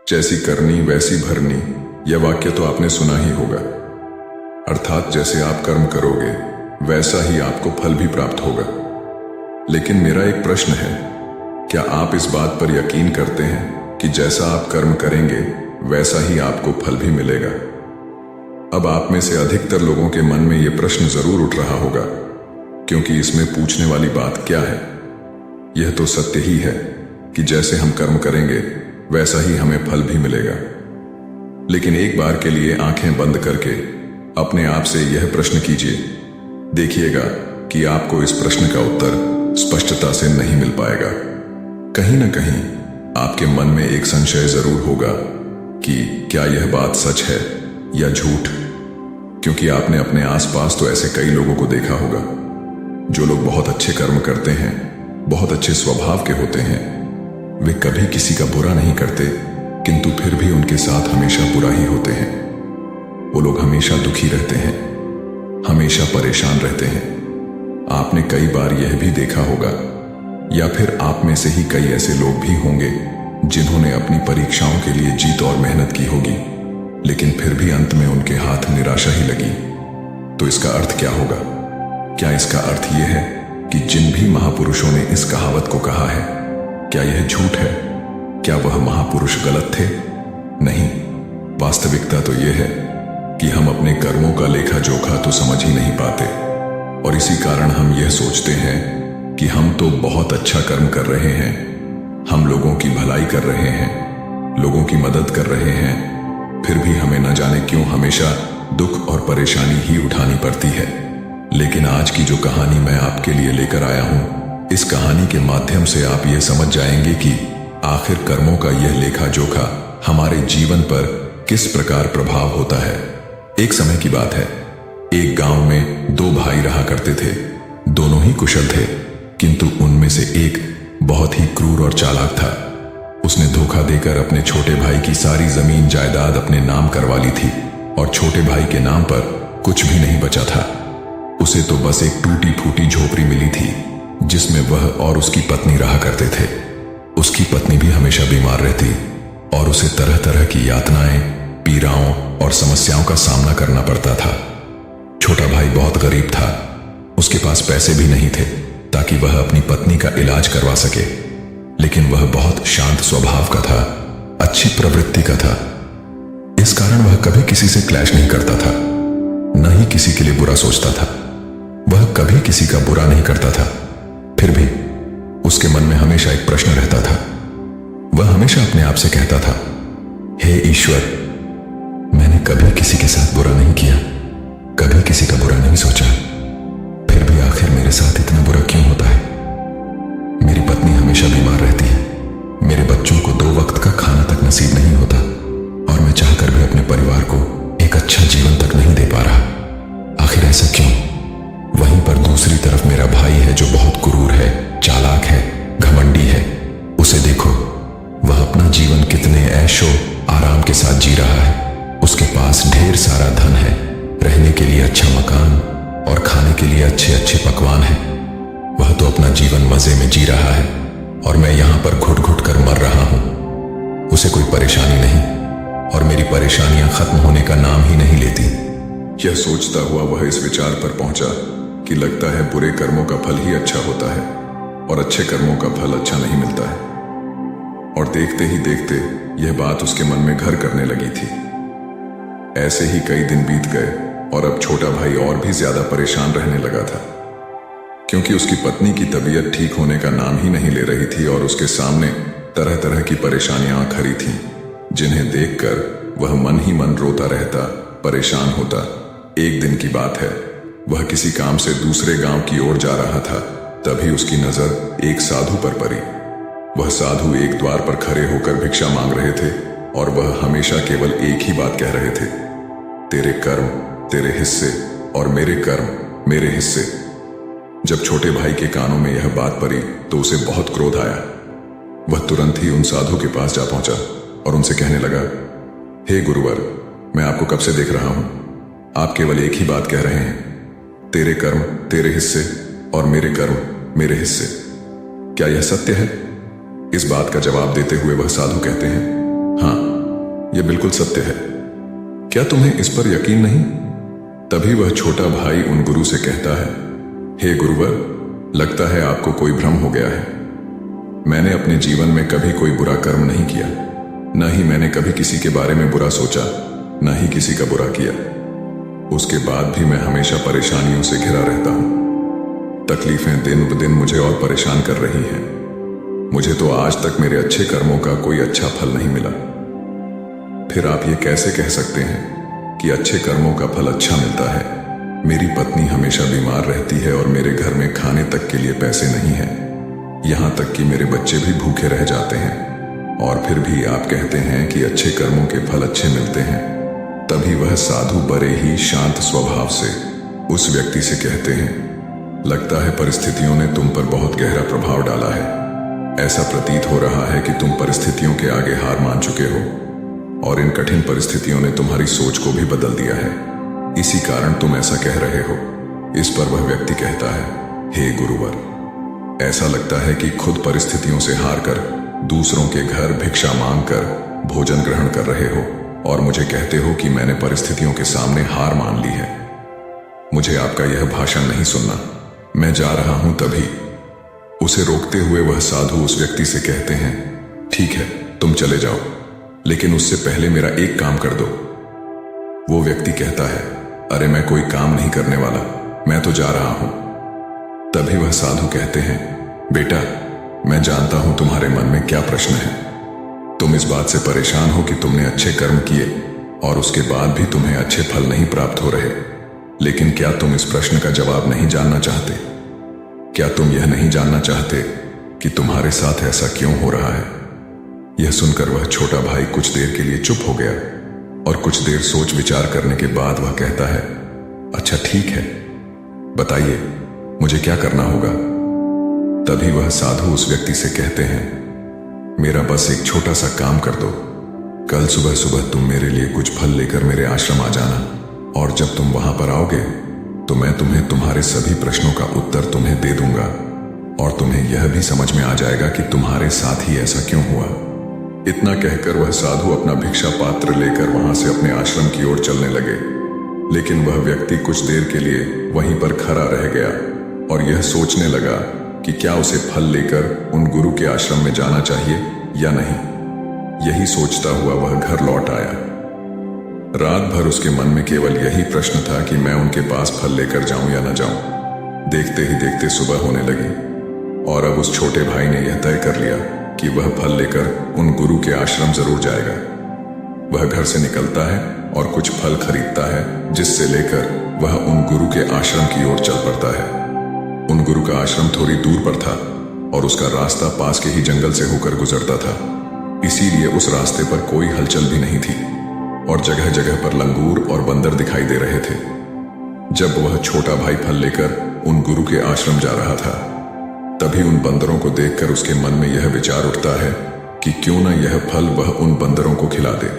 जैसी करनी वैसी भरनी, यह वाक्य तो आपने सुना ही होगा। अर्थात जैसे आप कर्म करोगे वैसा ही आपको फल भी प्राप्त होगा। लेकिन मेरा एक प्रश्न है, क्या आप इस बात पर यकीन करते हैं कि जैसा आप कर्म करेंगे वैसा ही आपको फल भी मिलेगा? अब आप में से अधिकतर लोगों के मन में यह प्रश्न जरूर उठ रहा होगा, क्योंकि इसमें पूछने वाली बात क्या है? यह तो सत्य ही है कि जैसे हम कर्म करेंगे वैसा ही हमें फल भी मिलेगा। लेकिन एक बार के लिए आंखें बंद करके अपने आप से यह प्रश्न कीजिए, देखिएगा कि आपको इस प्रश्न का उत्तर स्पष्टता से नहीं मिल पाएगा। कहीं ना कहीं आपके मन में एक संशय जरूर होगा कि क्या यह बात सच है या झूठ, क्योंकि आपने अपने आसपास तो ऐसे कई लोगों को देखा होगा जो लोग बहुत अच्छे कर्म करते हैं, बहुत अच्छे स्वभाव के होते हैं। वे कभी किसी का बुरा नहीं करते, किंतु फिर भी उनके साथ हमेशा बुरा ही होते हैं। वो लोग हमेशा दुखी रहते हैं, हमेशा परेशान रहते हैं। आपने कई बार यह भी देखा होगा, या फिर आप में से ही कई ऐसे लोग भी होंगे जिन्होंने अपनी परीक्षाओं के लिए जीत और मेहनत की होगी, लेकिन फिर भी अंत में उनके हाथ निराशा ही लगी। तो इसका अर्थ क्या होगा? क्या इसका अर्थ यह है कि जिन भी महापुरुषों ने इस कहावत को कहा है, क्या यह झूठ है? क्या वह महापुरुष गलत थे? नहीं, वास्तविकता तो यह है कि हम अपने कर्मों का लेखा जोखा तो समझ ही नहीं पाते, और इसी कारण हम यह सोचते हैं कि हम तो बहुत अच्छा कर्म कर रहे हैं, हम लोगों की भलाई कर रहे हैं, लोगों की मदद कर रहे हैं, फिर भी हमें न जाने क्यों हमेशा दुख और परेशानी ही उठानी पड़ती है। लेकिन आज की जो कहानी मैं आपके लिए लेकर आया हूं, इस कहानी के माध्यम से आप यह समझ जाएंगे कि आखिर कर्मों का यह लेखा जोखा हमारे जीवन पर किस प्रकार प्रभाव होता है। एक समय की बात है, एक गांव में दो भाई रहा करते थे। दोनों ही कुशल थे, किंतु उनमें से एक बहुत ही क्रूर और चालाक था। उसने धोखा देकर अपने छोटे भाई की सारी जमीन जायदाद अपने नाम करवा ली थी, और छोटे भाई के नाम पर कुछ भी नहीं बचा था। उसे तो बस एक टूटी फूटी झोपड़ी मिली थी, जिसमें वह और उसकी पत्नी रहा करते थे। उसकी पत्नी भी हमेशा बीमार रहती, और उसे तरह तरह की यातनाएं, पीड़ाओं और समस्याओं का सामना करना पड़ता था। छोटा भाई बहुत गरीब था, उसके पास पैसे भी नहीं थे ताकि वह अपनी पत्नी का इलाज करवा सके। लेकिन वह बहुत शांत स्वभाव का था, अच्छी प्रवृत्ति का था। इस कारण वह कभी किसी से क्लैश नहीं करता था, न ही किसी के लिए बुरा सोचता था। वह कभी किसी का बुरा नहीं करता था। फिर भी उसके मन में हमेशा एक प्रश्न रहता था। वह हमेशा अपने आप से कहता था, हे ईश्वर, मैंने कभी किसी के साथ बुरा नहीं किया, कभी किसी का बुरा नहीं सोचा, फिर भी आखिर मेरे साथ इतना बुरा क्यों होता है? मेरी पत्नी हमेशा बीमार रहती है, मेरे बच्चों को 2 वक्त का खाना तक नसीब नहीं होता, और मैं चाहकर भी अपने परिवार को एक अच्छा जीवन तक नहीं दे पा रहा। आखिर ऐसा क्यों? वहीं पर दूसरी तरफ मेरा भाई है जो बहुत क्रूर है, चालाक है, घमंडी है। उसे देखो, वह अपना जीवन कितने ऐशो आराम के साथ जी रहा है। उसके पास ढेर सारा धन है, रहने के लिए अच्छा मकान और खाने के लिए अच्छे अच्छे पकवान है। वह तो अपना जीवन मजे में जी रहा है, और मैं यहां पर घुट घुट कर मर रहा हूं। उसे कोई परेशानी नहीं, और मेरी परेशानियां खत्म होने का नाम ही नहीं लेती। यह सोचता हुआ वह इस विचार पर पहुंचा कि लगता है बुरे कर्मों का फल ही अच्छा होता है, और अच्छे कर्मों का फल अच्छा नहीं मिलता है। और देखते ही देखते यह बात उसके मन में घर करने लगी थी। ऐसे ही कई दिन बीत गए, और अब छोटा भाई और भी ज्यादा परेशान रहने लगा था, क्योंकि उसकी पत्नी की तबीयत ठीक होने का नाम ही नहीं ले रही थी, और उसके सामने तरह तरह की परेशानियां खड़ी थीं, जिन्हें देखकर वह मन ही मन रोता रहता, परेशान होता। एक दिन की बात है, वह किसी काम से दूसरे गांव की ओर जा रहा था। तभी उसकी नजर एक साधु पर पड़ी। वह साधु एक द्वार पर खड़े होकर भिक्षा मांग रहे थे, और वह हमेशा केवल एक ही बात कह रहे थे, तेरे कर्म तेरे हिस्से, और मेरे कर्म मेरे हिस्से। जब छोटे भाई के कानों में यह बात पड़ी तो उसे बहुत क्रोध आया। वह तुरंत ही उन साधु के पास जा पहुंचा और उनसे कहने लगा, हे गुरुवर, मैं आपको कब से देख रहा हूं, आप केवल एक ही बात कह रहे हैं, तेरे कर्म तेरे हिस्से और मेरे कर्म मेरे हिस्से। क्या यह सत्य है? इस बात का जवाब देते हुए वह साधु कहते हैं, हाँ, यह बिल्कुल सत्य है। क्या तुम्हें इस पर यकीन नहीं? तभी वह छोटा भाई उन गुरु से कहता है, हे गुरुवर, लगता है आपको कोई भ्रम हो गया है। मैंने अपने जीवन में कभी कोई बुरा कर्म नहीं किया, न ही मैंने कभी किसी के बारे में बुरा सोचा, न ही किसी का बुरा किया। उसके बाद भी मैं हमेशा परेशानियों से घिरा रहता हूं। तकलीफें दिन ब दिन मुझे और परेशान कर रही हैं। मुझे तो आज तक मेरे अच्छे कर्मों का कोई अच्छा फल नहीं मिला। फिर आप ये कैसे कह सकते हैं कि अच्छे कर्मों का फल अच्छा मिलता है? मेरी पत्नी हमेशा बीमार रहती है और मेरे घर में खाने तक के लिए पैसे नहीं हैं। यहां तक कि मेरे बच्चे भी भूखे रह जाते हैं, और फिर भी आप कहते हैं कि अच्छे कर्मों के फल अच्छे मिलते हैं। तभी वह साधु बड़े ही शांत स्वभाव से उस व्यक्ति से कहते हैं, लगता है परिस्थितियों ने तुम पर बहुत गहरा प्रभाव डाला है। ऐसा प्रतीत हो रहा है कि तुम परिस्थितियों के आगे हार मान चुके हो, और इन कठिन परिस्थितियों ने तुम्हारी सोच को भी बदल दिया है। इसी कारण तुम ऐसा कह रहे हो। इस पर वह व्यक्ति कहता है, हे गुरुवर, ऐसा लगता है कि खुद परिस्थितियों से हार कर दूसरों के घर भिक्षा मांगकर भोजन ग्रहण कर रहे हो, और मुझे कहते हो कि मैंने परिस्थितियों के सामने हार मान ली है। मुझे आपका यह भाषण नहीं सुनना, मैं जा रहा हूं। तभी उसे रोकते हुए वह साधु उस व्यक्ति से कहते हैं, ठीक है, तुम चले जाओ, लेकिन उससे पहले मेरा एक काम कर दो। वो व्यक्ति कहता है, अरे मैं कोई काम नहीं करने वाला, मैं तो जा रहा हूं। तभी वह साधु कहते हैं, बेटा, मैं जानता हूं तुम्हारे मन में क्या प्रश्न है। तुम इस बात से परेशान हो कि तुमने अच्छे कर्म किए और उसके बाद भी तुम्हें अच्छे फल नहीं प्राप्त हो रहे। लेकिन क्या तुम इस प्रश्न का जवाब नहीं जानना चाहते? क्या तुम यह नहीं जानना चाहते कि तुम्हारे साथ ऐसा क्यों हो रहा है? यह सुनकर वह छोटा भाई कुछ देर के लिए चुप हो गया, और कुछ देर सोच विचार करने के बाद वह कहता है, अच्छा ठीक है, बताइए मुझे क्या करना होगा। तभी वह साधु उस व्यक्ति से कहते हैं, मेरा बस एक छोटा सा काम कर दो। कल सुबह सुबह तुम मेरे लिए कुछ फल लेकर मेरे आश्रम आ जाना, और जब तुम वहां पर आओगे तो मैं तुम्हें तुम्हारे सभी प्रश्नों का उत्तर तुम्हें दे दूंगा, और तुम्हें यह भी समझ में आ जाएगा कि तुम्हारे साथ ही ऐसा क्यों हुआ। इतना कहकर वह साधु अपना भिक्षा पात्र लेकर वहां से अपने आश्रम की ओर चलने लगे। लेकिन वह व्यक्ति कुछ देर के लिए वहीं पर खड़ा रह गया और यह सोचने लगा कि क्या उसे फल लेकर उन गुरु के आश्रम में जाना चाहिए या नहीं। यही सोचता हुआ वह घर लौट आया। रात भर उसके मन में केवल यही प्रश्न था कि मैं उनके पास फल लेकर जाऊं या न जाऊं। देखते ही देखते सुबह होने लगी, और अब उस छोटे भाई ने यह तय कर लिया कि वह फल लेकर उन गुरु के आश्रम जरूर जाएगा। वह घर से निकलता है और कुछ फल खरीदता है, जिससे लेकर वह उन गुरु के आश्रम की ओर चल पड़ता है। उन गुरु का आश्रम थोड़ी दूर पर था, और उसका रास्ता पास के ही जंगल से होकर गुजरता था। इसीलिए उस रास्ते पर कोई हलचल भी नहीं थी, और जगह जगह पर लंगूर और बंदर दिखाई दे रहे थे। जब वह छोटा भाई फल लेकर उन गुरु के आश्रम जा रहा था, तभी उन बंदरों को देखकर उसके मन में यह विचार उठता है कि क्यों न यह फल वह उन बंदरों को खिला दे।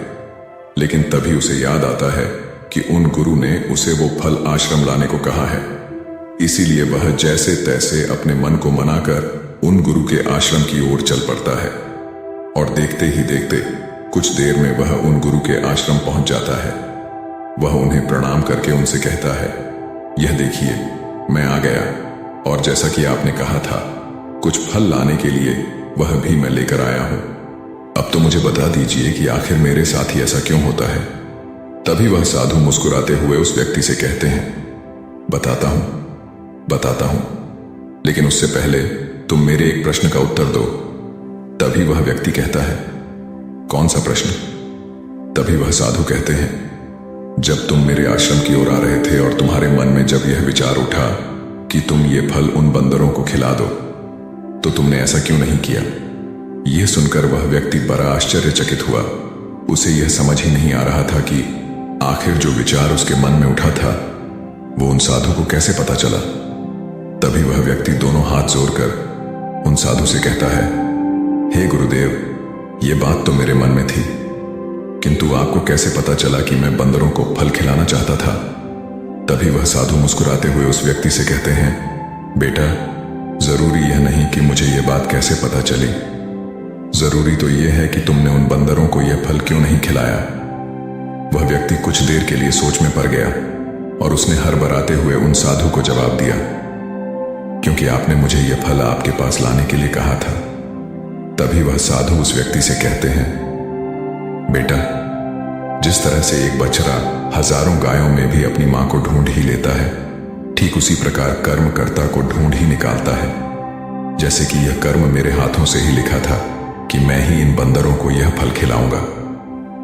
लेकिन तभी उसे याद आता है कि उन गुरु ने उसे वो फल आश्रम लाने को कहा है। इसीलिए वह जैसे तैसे अपने मन को मनाकर उन गुरु के आश्रम की ओर चल पड़ता है, और देखते ही देखते कुछ देर में वह उन गुरु के आश्रम पहुंच जाता है। वह उन्हें प्रणाम करके उनसे कहता है, यह देखिए, मैं आ गया, और जैसा कि आपने कहा था कुछ फल लाने के लिए वह भी मैं लेकर आया हूं। अब तो मुझे बता दीजिए कि आखिर मेरे साथ ही ऐसा क्यों होता है। तभी वह साधु मुस्कुराते हुए उस व्यक्ति से कहते हैं, बताता हूं, लेकिन उससे पहले तुम मेरे एक प्रश्न का उत्तर दो। तभी वह व्यक्ति कहता है, कौन सा प्रश्न? तभी वह साधु कहते हैं, जब तुम मेरे आश्रम की ओर आ रहे थे और तुम्हारे मन में जब यह विचार उठा कि तुम ये फल उन बंदरों को खिला दो, तो तुमने ऐसा क्यों नहीं किया? यह सुनकर वह व्यक्ति बड़ा आश्चर्यचकित हुआ। उसे यह समझ ही नहीं आ रहा था कि आखिर जो विचार उसके मन में उठा था वो उन साधु को कैसे पता चला। तभी वह व्यक्ति दोनों हाथ जोड़कर उन साधु से कहता है, हे गुरुदेव, ये बात तो मेरे मन में थी, किंतु आपको कैसे पता चला कि मैं बंदरों को फल खिलाना चाहता था? तभी वह साधु मुस्कुराते हुए उस व्यक्ति से कहते हैं, बेटा, जरूरी यह नहीं कि मुझे यह बात कैसे पता चली, जरूरी तो यह है कि तुमने उन बंदरों को यह फल क्यों नहीं खिलाया। वह व्यक्ति कुछ देर के लिए सोच में पड़ गया और उसने हड़बड़ाते हुए उन साधु को जवाब दिया, क्योंकि आपने मुझे यह फल आपके पास लाने के लिए कहा था। तभी वह साधु उस व्यक्ति से कहते हैं, बेटा, जिस तरह से एक बछड़ा हजारों गायों में भी अपनी मां को ढूंढ ही लेता है, ठीक उसी प्रकार कर्मकर्ता को ढूंढ ही निकालता है। जैसे कि यह कर्म मेरे हाथों से ही लिखा था कि मैं ही इन बंदरों को यह फल खिलाऊंगा,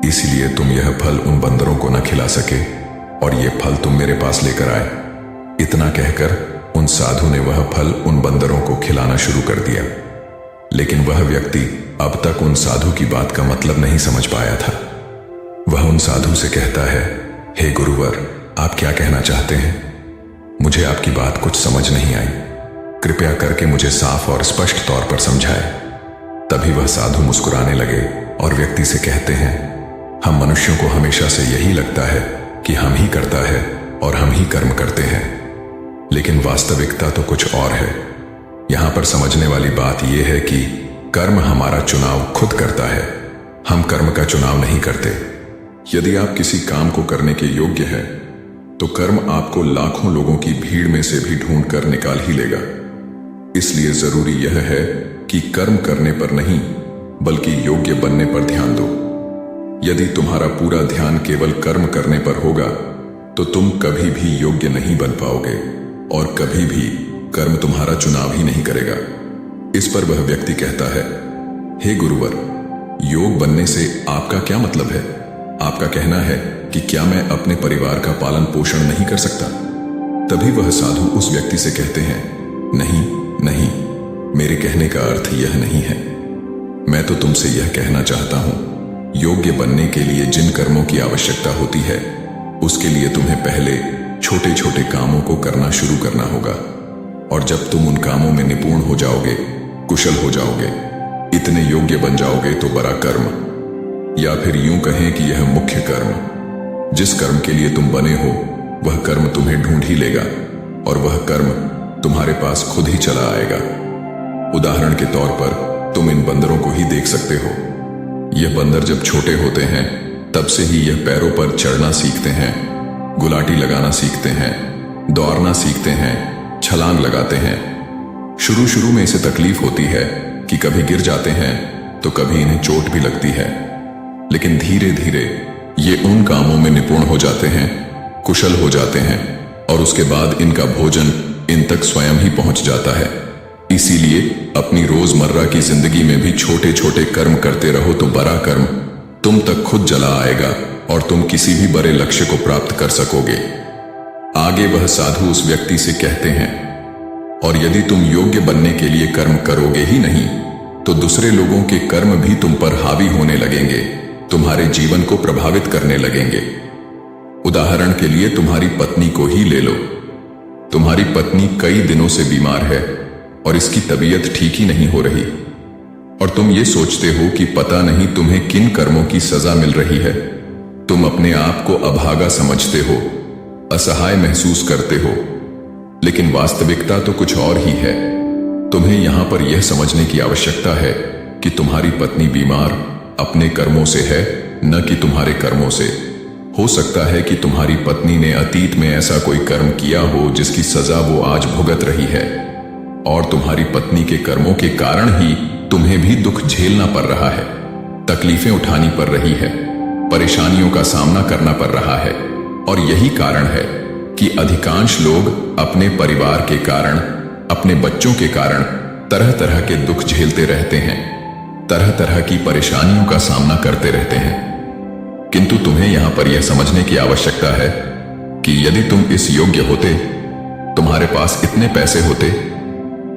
इसलिए तुम यह फल उन बंदरों को न खिला सके और यह फल तुम मेरे पास लेकर आए। इतना कहकर उन साधु ने वह फल उन बंदरों को खिलाना शुरू कर दिया। लेकिन वह व्यक्ति अब तक उन साधु की बात का मतलब नहीं समझ पाया था। वह उन साधु से कहता है, हे गुरुवर, आप क्या कहना चाहते हैं? मुझे आपकी बात कुछ समझ नहीं आई, कृपया करके मुझे साफ और स्पष्ट तौर पर समझाएं। तभी वह साधु मुस्कुराने लगे और व्यक्ति से कहते हैं, हम मनुष्यों को हमेशा से यही लगता है कि हम ही करता है और हम ही कर्म करते हैं, लेकिन वास्तविकता तो कुछ और है। यहां पर समझने वाली बात यह है कि कर्म हमारा चुनाव खुद करता है, हम कर्म का चुनाव नहीं करते। यदि आप किसी काम को करने के योग्य हैं, तो कर्म आपको लाखों लोगों की भीड़ में से भी ढूंढ कर निकाल ही लेगा। इसलिए जरूरी यह है कि कर्म करने पर नहीं, बल्कि योग्य बनने पर ध्यान दो। यदि तुम्हारा पूरा ध्यान केवल कर्म करने पर होगा, तो तुम कभी भी योग्य नहीं बन पाओगे और कभी भी कर्म तुम्हारा चुनाव ही नहीं करेगा। इस पर वह व्यक्ति कहता है, हे गुरुवर, योग बनने से आपका क्या मतलब है? आपका कहना है कि क्या मैं अपने परिवार का पालन पोषण नहीं कर सकता? तभी वह साधु उस व्यक्ति से कहते हैं, नहीं नहीं, मेरे कहने का अर्थ यह नहीं है। मैं तो तुमसे यह कहना चाहता हूं, योग्य बनने के लिए जिन कर्मों की आवश्यकता होती है, उसके लिए तुम्हें पहले छोटे छोटे कामों को करना शुरू करना होगा, और जब तुम उन कामों में निपुण हो जाओगे, कुशल हो जाओगे, इतने योग्य बन जाओगे, तो बड़ा कर्म, या फिर यूं कहें कि यह मुख्य कर्म, जिस कर्म के लिए तुम बने हो, वह कर्म तुम्हें ढूंढ ही लेगा और वह कर्म तुम्हारे पास खुद ही चला आएगा। उदाहरण के तौर पर तुम इन बंदरों को ही देख सकते हो। यह बंदर जब छोटे होते हैं, तब से ही यह पैरों पर चढ़ना सीखते हैं, गुलाटी लगाना सीखते हैं, दौड़ना सीखते हैं, छलांग लगाते हैं। शुरू में इसे तकलीफ होती है कि कभी गिर जाते हैं तो कभी इन्हें चोट भी लगती है, लेकिन धीरे धीरे ये उन कामों में निपुण हो जाते हैं, कुशल हो जाते हैं, और उसके बाद इनका भोजन इन तक स्वयं ही पहुंच जाता है। इसीलिए अपनी रोजमर्रा की जिंदगी में भी छोटे छोटे कर्म करते रहो, तो बड़ा कर्म तुम तक खुद चला आएगा और तुम किसी भी बड़े लक्ष्य को प्राप्त कर सकोगे। आगे वह साधु उस व्यक्ति से कहते हैं, और यदि तुम योग्य बनने के लिए कर्म करोगे ही नहीं, तो दूसरे लोगों के कर्म भी तुम पर हावी होने लगेंगे, तुम्हारे जीवन को प्रभावित करने लगेंगे। उदाहरण के लिए तुम्हारी पत्नी को ही ले लो। तुम्हारी पत्नी कई दिनों से बीमार है और इसकी तबीयत ठीक ही नहीं हो रही, और तुम ये सोचते हो कि पता नहीं तुम्हें किन कर्मों की सजा मिल रही है। तुम अपने आप को अभागा समझते हो, असहाय महसूस करते हो, लेकिन वास्तविकता तो कुछ और ही है। तुम्हें यहां पर यह समझने की आवश्यकता है कि तुम्हारी पत्नी बीमार अपने कर्मों से है, न कि तुम्हारे कर्मों से। हो सकता है कि तुम्हारी पत्नी ने अतीत में ऐसा कोई कर्म किया हो जिसकी सजा वो आज भुगत रही है, और तुम्हारी पत्नी के कर्मों के कारण ही तुम्हें भी दुख झेलना पड़ रहा है, तकलीफें उठानी पड़ रही है, परेशानियों का सामना करना पड़ रहा है। और यही कारण है कि अधिकांश लोग अपने परिवार के कारण, अपने बच्चों के कारण तरह तरह के दुख झेलते रहते हैं, तरह तरह की परेशानियों का सामना करते रहते हैं। किंतु तुम्हें यहां पर यह समझने की आवश्यकता है कि यदि तुम इस योग्य होते, तुम्हारे पास इतने पैसे होते,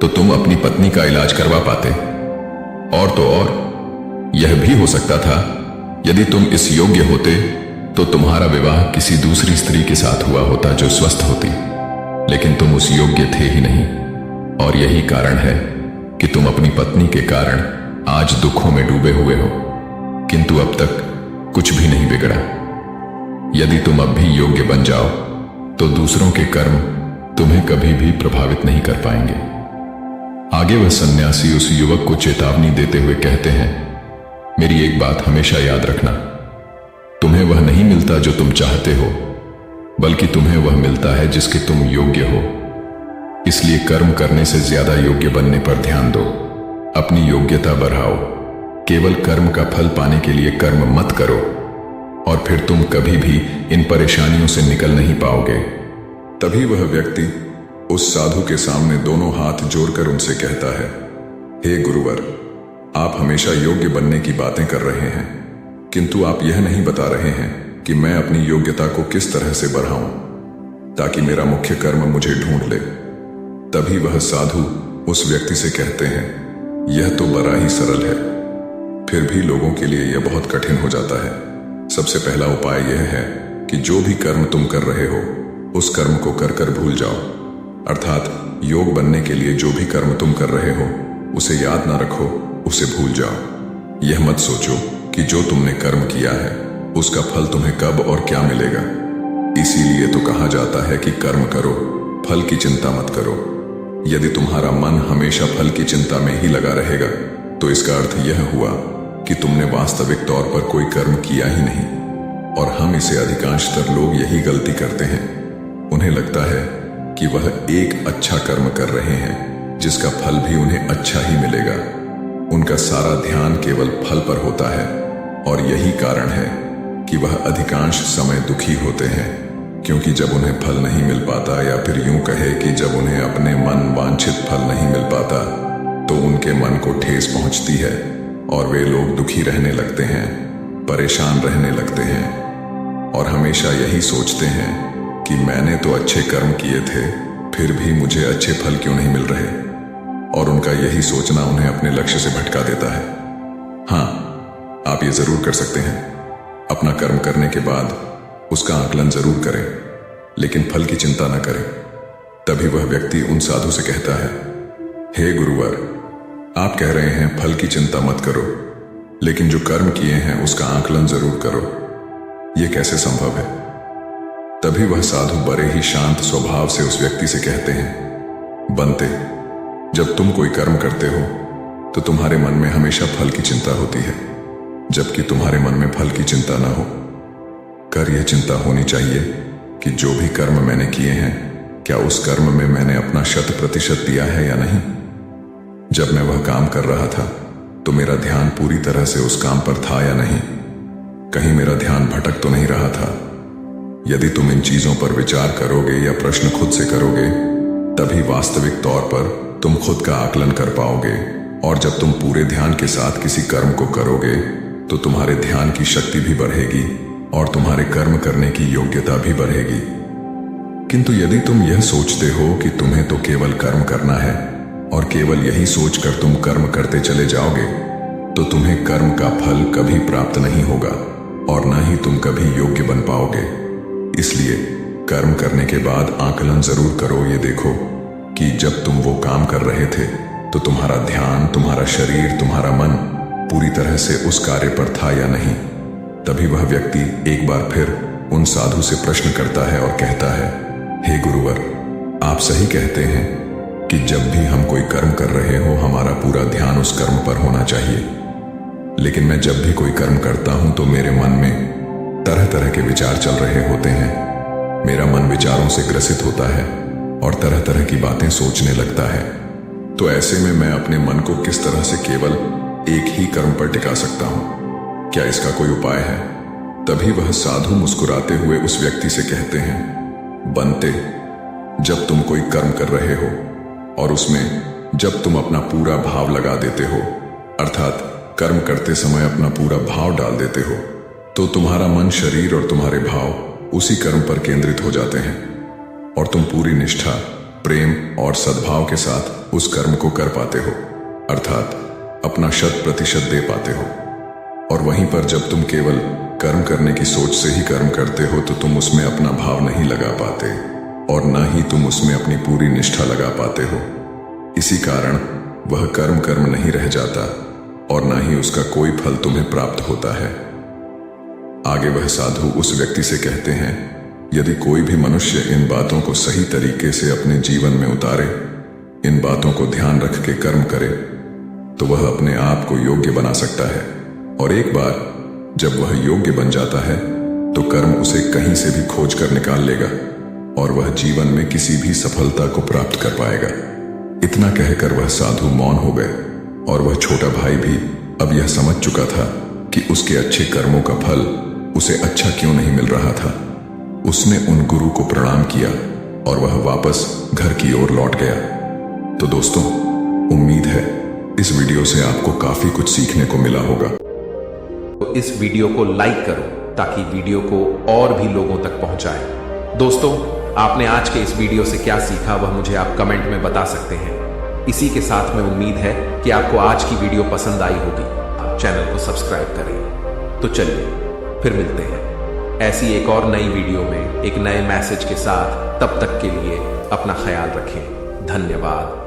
तो तुम अपनी पत्नी का इलाज करवा पाते। और तो और यह भी हो सकता था, यदि तुम इस योग्य होते, तो तुम्हारा विवाह किसी दूसरी स्त्री के साथ हुआ होता जो स्वस्थ होती, लेकिन तुम उस योग्य थे ही नहीं। और यही कारण है कि तुम अपनी पत्नी के कारण आज दुखों में डूबे हुए हो, किंतु अब तक कुछ भी नहीं बिगड़ा। यदि तुम अब भी योग्य बन जाओ, तो दूसरों के कर्म तुम्हें कभी भी प्रभावित नहीं कर पाएंगे। आगे वह सन्यासी उस युवक को चेतावनी देते हुए कहते हैं, मेरी एक बात हमेशा याद रखना, तुम्हें वह नहीं मिलता जो तुम चाहते हो, बल्कि तुम्हें वह मिलता है जिसके तुम योग्य हो। इसलिए कर्म करने से ज्यादा योग्य बनने पर ध्यान दो, अपनी योग्यता बढ़ाओ। केवल कर्म का फल पाने के लिए कर्म मत करो, और फिर तुम कभी भी इन परेशानियों से निकल नहीं पाओगे। तभी वह व्यक्ति उस साधु के सामने दोनों हाथ जोड़कर उनसे कहता है, हे गुरुवर, आप हमेशा योग्य बनने की बातें कर रहे हैं, किंतु आप यह नहीं बता रहे हैं कि मैं अपनी योग्यता को किस तरह से बढ़ाऊं ताकि मेरा मुख्य कर्म मुझे ढूंढ ले। तभी वह साधु उस व्यक्ति से कहते हैं, यह तो बड़ा ही सरल है, फिर भी लोगों के लिए यह बहुत कठिन हो जाता है। सबसे पहला उपाय यह है कि जो भी कर्म तुम कर रहे हो उस कर्म को कर कर भूल जाओ। अर्थात योग बनने के लिए जो भी कर्म तुम कर रहे हो उसे याद ना रखो, उसे भूल जाओ। यह मत सोचो कि जो तुमने कर्म किया है उसका फल तुम्हें कब और क्या मिलेगा। इसीलिए तो कहा जाता है कि कर्म करो, फल की चिंता मत करो। यदि तुम्हारा मन हमेशा फल की चिंता में ही लगा रहेगा तो इसका अर्थ यह हुआ कि तुमने वास्तविक तौर पर कोई कर्म किया ही नहीं। और हम इसे अधिकांशतर लोग यही गलती करते हैं। उन्हें लगता है कि वह एक अच्छा कर्म कर रहे हैं जिसका फल भी उन्हें अच्छा ही मिलेगा। उनका सारा ध्यान केवल फल पर होता है, और यही कारण है कि वह अधिकांश समय दुखी होते हैं, क्योंकि जब उन्हें फल नहीं मिल पाता, या फिर यूं कहे कि जब उन्हें अपने मन वांछित फल नहीं मिल पाता तो उनके मन को ठेस पहुंचती है और वे लोग दुखी रहने लगते हैं, परेशान रहने लगते हैं और हमेशा यही सोचते हैं कि मैंने तो अच्छे कर्म किए थे, फिर भी मुझे अच्छे फल क्यों नहीं मिल रहे। और उनका यही सोचना उन्हें अपने लक्ष्य से भटका देता है। हाँ, आप ये जरूर कर सकते हैं, अपना कर्म करने के बाद उसका आकलन जरूर करें, लेकिन फल की चिंता न करें। तभी वह व्यक्ति उन साधु से कहता है, हे गुरुवर, आप कह रहे हैं फल की चिंता मत करो, लेकिन जो कर्म किए हैं उसका आकलन जरूर करो, यह कैसे संभव है। तभी वह साधु बड़े ही शांत स्वभाव से उस व्यक्ति से कहते हैं, बनते, जब तुम कोई कर्म करते हो तो तुम्हारे मन में हमेशा फल की चिंता होती है, जबकि तुम्हारे मन में फल की चिंता ना हो। कर यह चिंता होनी चाहिए कि जो भी कर्म मैंने किए हैं, क्या उस कर्म में मैंने अपना 100% दिया है या नहीं। जब मैं वह काम कर रहा था तो मेरा ध्यान पूरी तरह से उस काम पर था या नहीं, कहीं मेरा ध्यान भटक तो नहीं रहा था। यदि तुम इन चीजों पर विचार करोगे या प्रश्न खुद से करोगे, तभी वास्तविक तौर पर तुम खुद का आकलन कर पाओगे। और जब तुम पूरे ध्यान के साथ किसी कर्म को करोगे तो तुम्हारे ध्यान की शक्ति भी बढ़ेगी और तुम्हारे कर्म करने की योग्यता भी बढ़ेगी। किंतु यदि तुम यह सोचते हो कि तुम्हें तो केवल कर्म करना है और केवल यही सोचकर तुम कर्म करते चले जाओगे, तो तुम्हें कर्म का फल कभी प्राप्त नहीं होगा और न ही तुम कभी योग्य बन पाओगे। इसलिए कर्म करने के बाद आकलन जरूर करो। ये देखो कि जब तुम वो काम कर रहे थे तो तुम्हारा ध्यान, तुम्हारा शरीर, तुम्हारा मन पूरी तरह से उस कार्य पर था या नहीं। तभी वह व्यक्ति एक बार फिर उन साधु से प्रश्न करता है और कहता है, हे गुरुवर, आप सही कहते हैं कि जब भी हम कोई कर्म कर रहे हो हमारा पूरा ध्यान उस कर्म पर होना चाहिए, लेकिन मैं जब भी कोई कर्म करता हूं तो मेरे मन में तरह तरह के विचार चल रहे होते हैं। मेरा मन विचारों से ग्रसित होता है और तरह तरह की बातें सोचने लगता है। तो ऐसे में मैं अपने मन को किस तरह से केवल एक ही कर्म पर टिका सकता हूं? क्या इसका कोई उपाय है? तभी वह साधु मुस्कुराते हुए उस व्यक्ति से कहते हैं, बनते, जब तुम कोई कर्म कर रहे हो और उसमें जब तुम अपना पूरा भाव लगा देते हो, अर्थात कर्म करते समय अपना पूरा भाव डाल देते हो, तो तुम्हारा मन, शरीर और तुम्हारे भाव उसी कर्म पर केंद्रित हो जाते हैं और तुम पूरी निष्ठा, प्रेम और सद्भाव के साथ उस कर्म को कर पाते हो, अर्थात अपना 100% दे पाते हो। और वहीं पर जब तुम केवल कर्म करने की सोच से ही कर्म करते हो तो तुम उसमें अपना भाव नहीं लगा पाते और न ही तुम उसमें अपनी पूरी निष्ठा लगा पाते हो। इसी कारण वह कर्म कर्म नहीं रह जाता और न ही उसका कोई फल तुम्हें प्राप्त होता है। आगे वह साधु उस व्यक्ति से कहते हैं, यदि कोई भी मनुष्य इन बातों को सही तरीके से अपने जीवन में उतारे, इन बातों को ध्यान रख के कर्म करे, तो वह अपने आप को योग्य बना सकता है। और एक बार जब वह योग्य बन जाता है तो कर्म उसे कहीं से भी खोज कर निकाल लेगा और वह जीवन में किसी भी सफलता को प्राप्त कर पाएगा। इतना कहकर वह साधु मौन हो गए और वह छोटा भाई भी अब यह समझ चुका था कि उसके अच्छे कर्मों का फल उसे अच्छा क्यों नहीं मिल रहा था। उसने उन गुरु को प्रणाम किया और वह वापस घर की ओर लौट गया। तो दोस्तों, उम्मीद है इस वीडियो से आपको काफी कुछ सीखने को मिला होगा। तो इस वीडियो को लाइक करो ताकि वीडियो को और भी लोगों तक पहुंचाए। दोस्तों, आपने आज के इस वीडियो से क्या सीखा वह मुझे आप कमेंट में बता सकते हैं। इसी के साथ में उम्मीद है कि आपको आज की वीडियो पसंद आई होगी। चैनल को सब्सक्राइब करें। तो चलिए फिर मिलते हैं ऐसी एक और नई वीडियो में एक नए मैसेज के साथ। तब तक के लिए अपना ख्याल रखें। धन्यवाद।